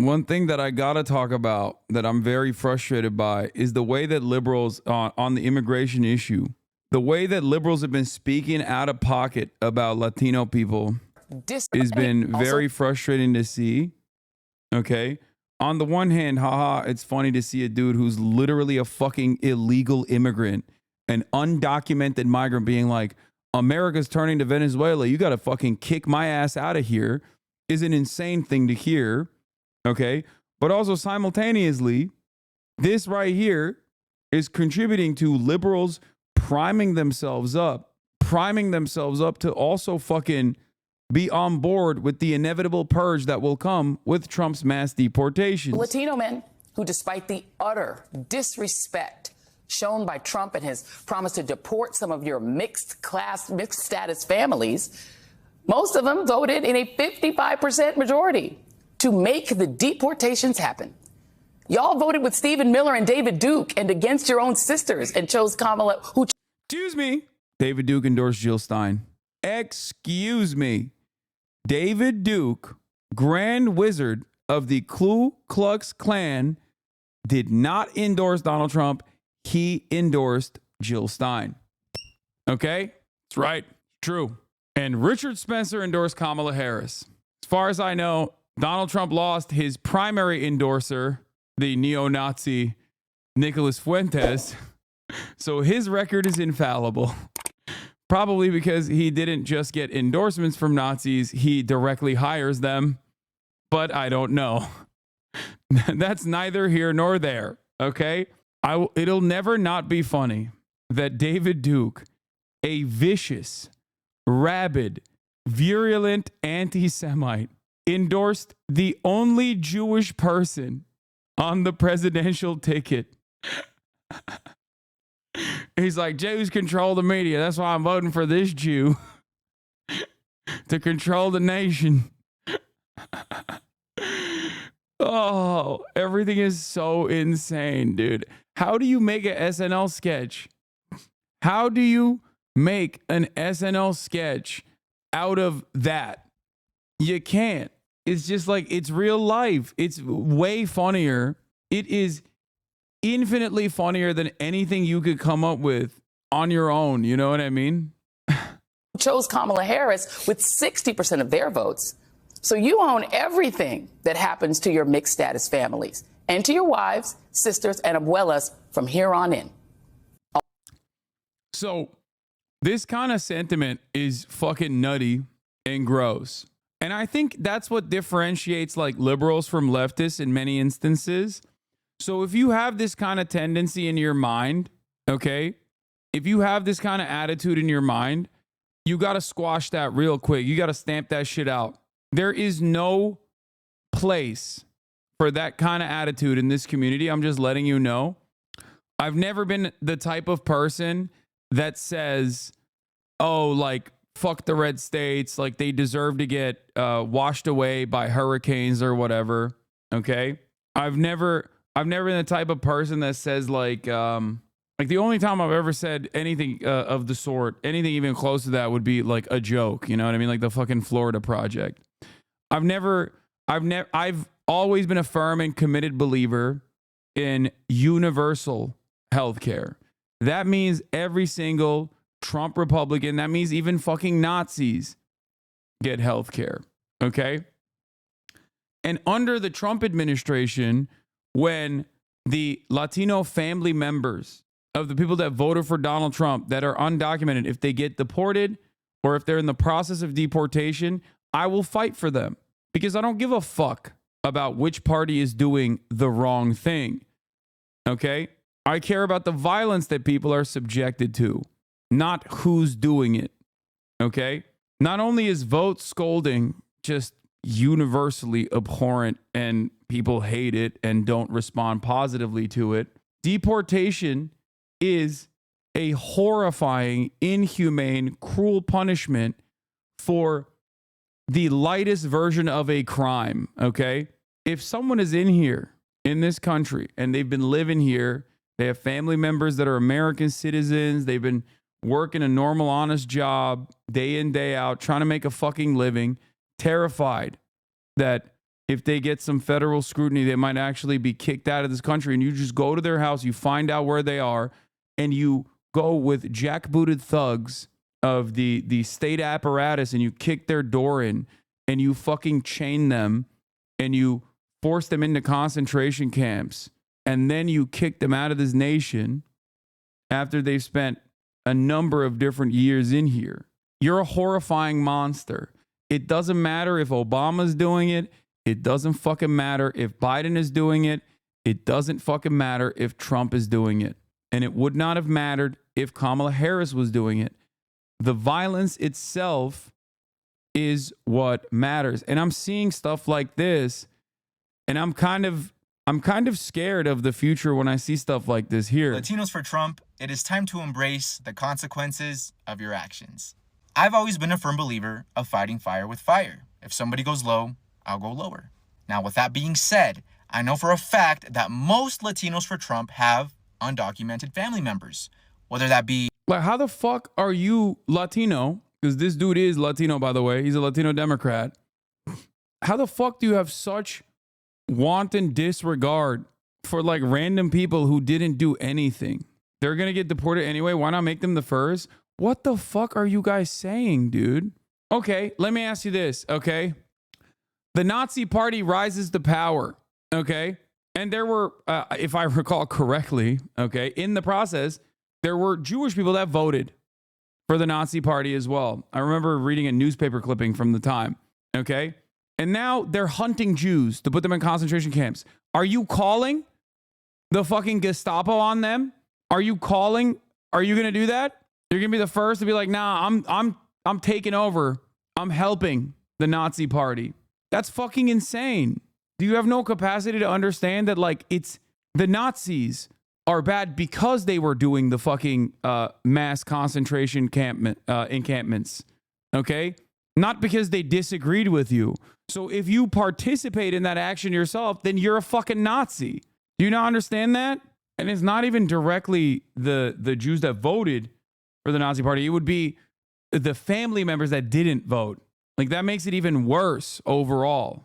One thing that I gotta talk about that I'm very frustrated by is the way that liberals on the immigration issue, the way that liberals have been speaking out of pocket about Latino people has been very frustrating to see. Okay. On the one hand, haha, it's funny to see a dude who's literally a fucking illegal immigrant, an undocumented migrant being like, America's turning to Venezuela. You got to fucking kick my ass out of here is an insane thing to hear. Okay. But also simultaneously, this right here is contributing to liberals priming themselves up to also fucking be on board with the inevitable purge that will come with Trump's mass deportations. Latino men who, despite the utter disrespect shown by Trump and his promise to deport some of your mixed status families, most of them voted in a 55% majority to make the deportations happen. Y'all voted with Stephen Miller and David Duke and against your own sisters and chose Kamala, who... Excuse me. David Duke endorsed Jill Stein. Excuse me. David Duke, Grand Wizard of the Ku Klux Klan, did not endorse Donald Trump. He endorsed Jill Stein. Okay? That's right. True. And Richard Spencer endorsed Kamala Harris. As far as I know, Donald Trump lost his primary endorser, the neo-Nazi Nicholas Fuentes. So his record is infallible. Probably because he didn't just get endorsements from Nazis, he directly hires them. But I don't know. That's neither here nor there, okay? It'll never not be funny that David Duke, a vicious, rabid, virulent anti-Semite, endorsed the only Jewish person on the presidential ticket. He's like, Jews control the media. That's why I'm voting for this Jew to control the nation. Oh, everything is so insane, dude. How do you make an SNL sketch? How do you make an SNL sketch out of that? You can't. It's just like, it's real life. It's way funnier. It is infinitely funnier than anything you could come up with on your own. You know what I mean? Chose Kamala Harris with 60% of their votes. So you own everything that happens to your mixed status families and to your wives, sisters, and abuelas from here on in. So this kind of sentiment is fucking nutty and gross. And I think that's what differentiates like liberals from leftists in many instances. So if you have this kind of tendency in your mind, okay, if you have this kind of attitude in your mind, you got to squash that real quick. You got to stamp that shit out. There is no place for that kind of attitude in this community. I'm just letting you know. I've never been the type of person that says, oh, like, fuck the red states. Like, they deserve to get washed away by hurricanes or whatever. Okay. I've never been the type of person that says like the only time I've ever said anything of the sort, anything even close to that would be like a joke. You know what I mean? Like the fucking Florida Project. I've always been a firm and committed believer in universal healthcare. That means every single Trump Republican, that means even fucking Nazis get healthcare. Okay. And under the Trump administration, when the Latino family members of the people that voted for Donald Trump that are undocumented, if they get deported or if they're in the process of deportation, I will fight for them because I don't give a fuck about which party is doing the wrong thing. Okay? I care about the violence that people are subjected to, not who's doing it. Okay? Not only is vote scolding just universally abhorrent and people hate it and don't respond positively to it, deportation is a horrifying, inhumane, cruel punishment for the lightest version of a crime, okay? If someone is in here, in this country, and they've been living here, they have family members that are American citizens, they've been working a normal, honest job, day in, day out, trying to make a fucking living, terrified that if they get some federal scrutiny, they might actually be kicked out of this country. And you just go to their house, you find out where they are, and you go with jackbooted thugs of the state apparatus and you kick their door in and you fucking chain them and you force them into concentration camps. And then you kick them out of this nation after they've spent a number of different years in here. You're a horrifying monster. It doesn't matter if Obama's doing it. It doesn't fucking matter if Biden is doing it. It doesn't fucking matter if Trump is doing it. And it would not have mattered if Kamala Harris was doing it. The violence itself is what matters. And I'm seeing stuff like this, and I'm kind of scared of the future when I see stuff like this here. Latinos for Trump, it is time to embrace the consequences of your actions. I've always been a firm believer of fighting fire with fire. If somebody goes low, I'll go lower. Now, with that being said, I know for a fact that most Latinos for Trump have undocumented family members, whether that be... Like, how the fuck are you Latino? Because this dude is Latino, by the way. He's a Latino Democrat. How the fuck do you have such wanton disregard for like random people who didn't do anything? They're going to get deported anyway. Why not make them the first? What the fuck are you guys saying, dude? Okay, let me ask you this, okay? The Nazi Party rises to power, okay? And there were, if I recall correctly, okay, in the process, there were Jewish people that voted for the Nazi Party as well. I remember reading a newspaper clipping from the time, okay? And now they're hunting Jews to put them in concentration camps. Are you calling the fucking Gestapo on them? Are you going to do that? You're going to be the first to be like, nah, I'm taking over. I'm helping the Nazi Party. That's fucking insane. Do you have no capacity to understand that, like, it's the Nazis are bad because they were doing the fucking mass concentration encampments, okay? Not because they disagreed with you. So if you participate in that action yourself, then you're a fucking Nazi. Do you not understand that? And it's not even directly the Jews that voted for the Nazi Party. It would be the family members that didn't vote. Like, that makes it even worse overall.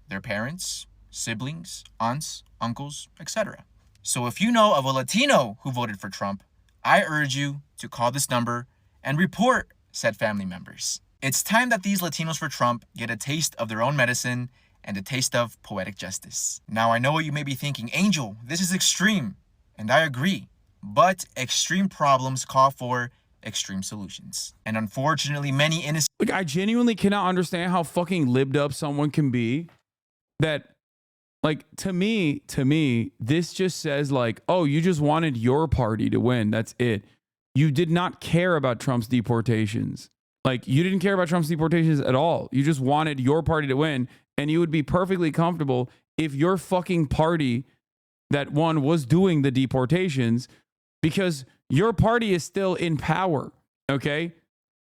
Their parents, siblings, aunts, uncles, etc. So if you know of a Latino who voted for Trump, I urge you to call this number and report said family members. It's time that these Latinos for Trump get a taste of their own medicine and a taste of poetic justice. Now, I know what you may be thinking, Angel, this is extreme. And I agree. But extreme problems call for extreme solutions. And unfortunately, many innocent... Like, I genuinely cannot understand how fucking libbed up someone can be. That, like, to me, this just says, like, oh, you just wanted your party to win. That's it. You did not care about Trump's deportations. Like, you didn't care about Trump's deportations at all. You just wanted your party to win. And you would be perfectly comfortable if your fucking party that won was doing the deportations, because your party is still in power, okay?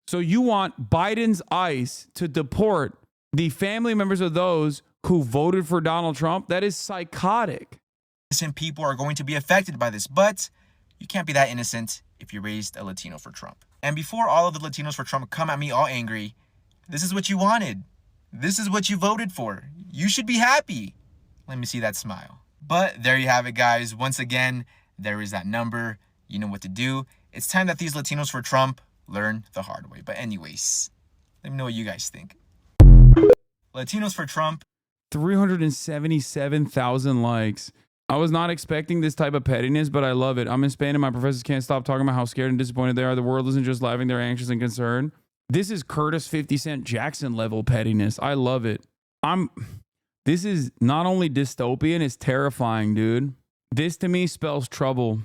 So you want Biden's ICE to deport the family members of those who voted for Donald Trump? That is psychotic. Innocent people are going to be affected by this, but you can't be that innocent if you raised a Latino for Trump. And before all of the Latinos for Trump come at me all angry, this is what you wanted. This is what you voted for. You should be happy. Let me see that smile. But there you have it, guys. Once again, there is that number. You know what to do. It's time that these Latinos for Trump learn the hard way. But anyways, let me know what you guys think. Latinos for Trump. 377,000 likes. I was not expecting this type of pettiness, but I love it. I'm in Spain and my professors can't stop talking about how scared and disappointed they are. The world isn't just laughing, they're anxious and concerned. This is Curtis 50 Cent Jackson level pettiness. I love it. This is not only dystopian, it's terrifying, dude. This to me spells trouble.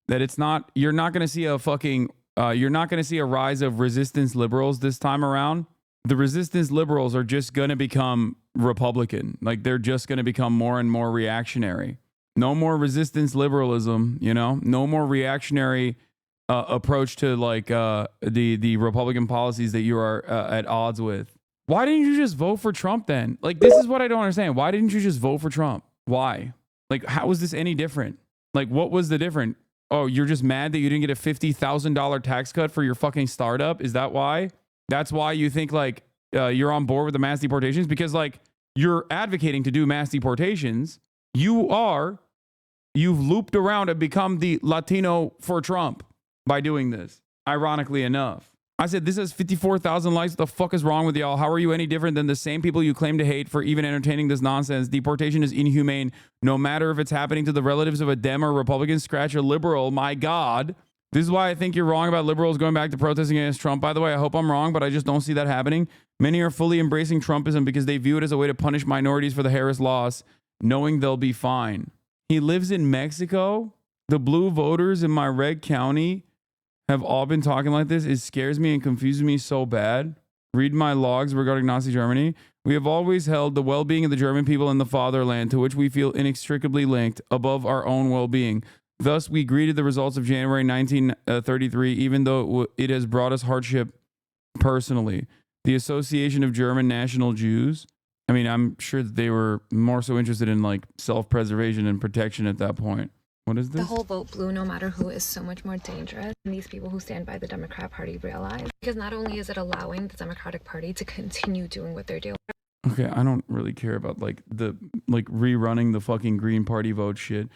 That it's not, you're not going to see a fucking, you're not going to see a rise of resistance liberals this time around. The resistance liberals are just going to become Republican. Like, they're just going to become more and more reactionary. No more resistance liberalism, you know, no more reactionary approach to like the Republican policies that you are at odds with. Why didn't you just vote for Trump then? Like, this is what I don't understand. Why didn't you just vote for Trump? Why? Like, how was this any different? Like, what was the different? Oh, you're just mad that you didn't get a $50,000 tax cut for your fucking startup? Is that why? That's why you think like you're on board with the mass deportations? Because like you're advocating to do mass deportations, you've looped around and become the Latino for Trump by doing this, ironically enough. I said, this has 54,000 likes. What the fuck is wrong with y'all? How are you any different than the same people you claim to hate for even entertaining this nonsense? Deportation is inhumane, no matter if it's happening to the relatives of a Dem or Republican, scratch a liberal. My God. This is why I think you're wrong about liberals going back to protesting against Trump. By the way, I hope I'm wrong, but I just don't see that happening. Many are fully embracing Trumpism because they view it as a way to punish minorities for the Harris loss, knowing they'll be fine. He lives in Mexico. The blue voters in my red county have all been talking like this. It scares me and confuses me so bad. Read my logs regarding Nazi Germany. We have always held the well-being of the German people in the fatherland, to which we feel inextricably linked, above our own well-being. Thus, we greeted the results of January 1933, even though it has brought us hardship personally. The Association of German National Jews, I mean, I'm sure that they were more so interested in like self-preservation and protection at that point. What is this? The whole vote blue, no matter who, is so much more dangerous than these people who stand by the Democrat Party realize. Because not only is it allowing the Democratic Party to continue doing what they're doing. Okay, I don't really care about like rerunning the fucking Green Party vote shit.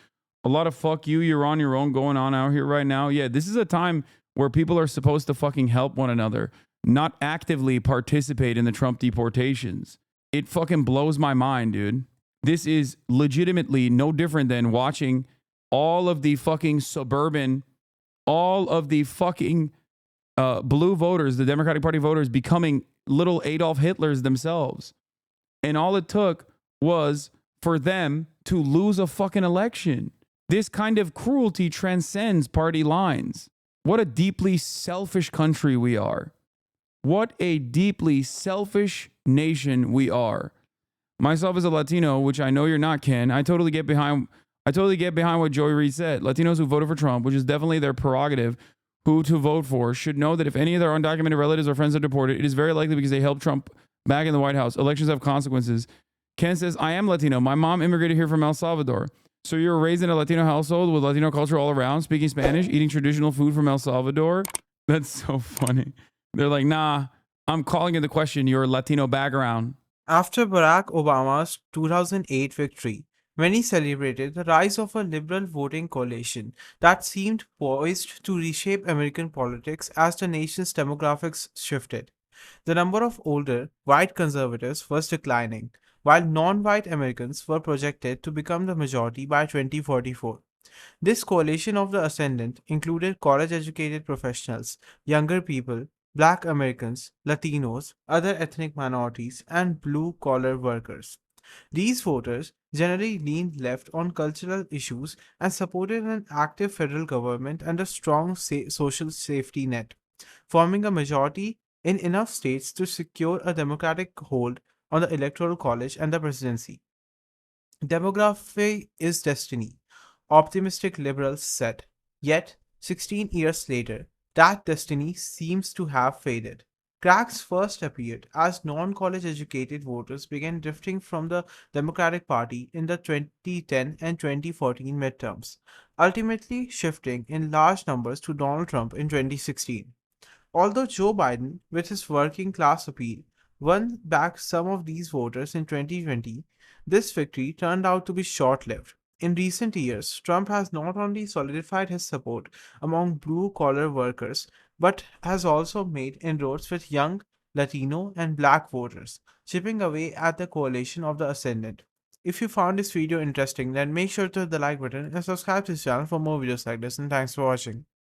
A lot of fuck you, you're on your own going on out here right now. Yeah, this is a time where people are supposed to fucking help one another, not actively participate in the Trump deportations. It fucking blows my mind, dude. This is legitimately no different than watching all of the fucking blue voters, the Democratic Party voters, becoming little Adolf Hitlers themselves. And all it took was for them to lose a fucking election. This kind of cruelty transcends party lines. What a deeply selfish country we are. What a deeply selfish nation we are. Myself as a Latino, which I know you're not, Ken, I totally get behind what Joey Reid said. Latinos who voted for Trump, which is definitely their prerogative, who to vote for, should know that if any of their undocumented relatives or friends are deported, it is very likely because they helped Trump back in the White House. Elections have consequences. Ken says, I am Latino. My mom immigrated here from El Salvador. So you were raised in a Latino household with Latino culture all around, speaking Spanish, eating traditional food from El Salvador? That's so funny. They're like, nah, I'm calling into question your Latino background. After Barack Obama's 2008 victory, many celebrated the rise of a liberal voting coalition that seemed poised to reshape American politics as the nation's demographics shifted. The number of older, white conservatives was declining, while non-white Americans were projected to become the majority by 2044. This coalition of the ascendant included college-educated professionals, younger people, Black Americans, Latinos, other ethnic minorities, and blue-collar workers. These voters generally leaned left on cultural issues and supported an active federal government and a strong social safety net, forming a majority in enough states to secure a Democratic hold on the Electoral College and the presidency. Demography is destiny, optimistic liberals said. Yet, 16 years later, that destiny seems to have faded. Cracks first appeared as non college educated voters began drifting from the Democratic Party in the 2010 and 2014 midterms, ultimately shifting in large numbers to Donald Trump in 2016. Although Joe Biden, with his working class appeal, won back some of these voters in 2020, this victory turned out to be short lived. In recent years, Trump has not only solidified his support among blue collar workers, but has also made inroads with young, Latino, and Black voters, chipping away at the coalition of the ascendant. If you found this video interesting, then make sure to hit the like button and subscribe to this channel for more videos like this, and thanks for watching.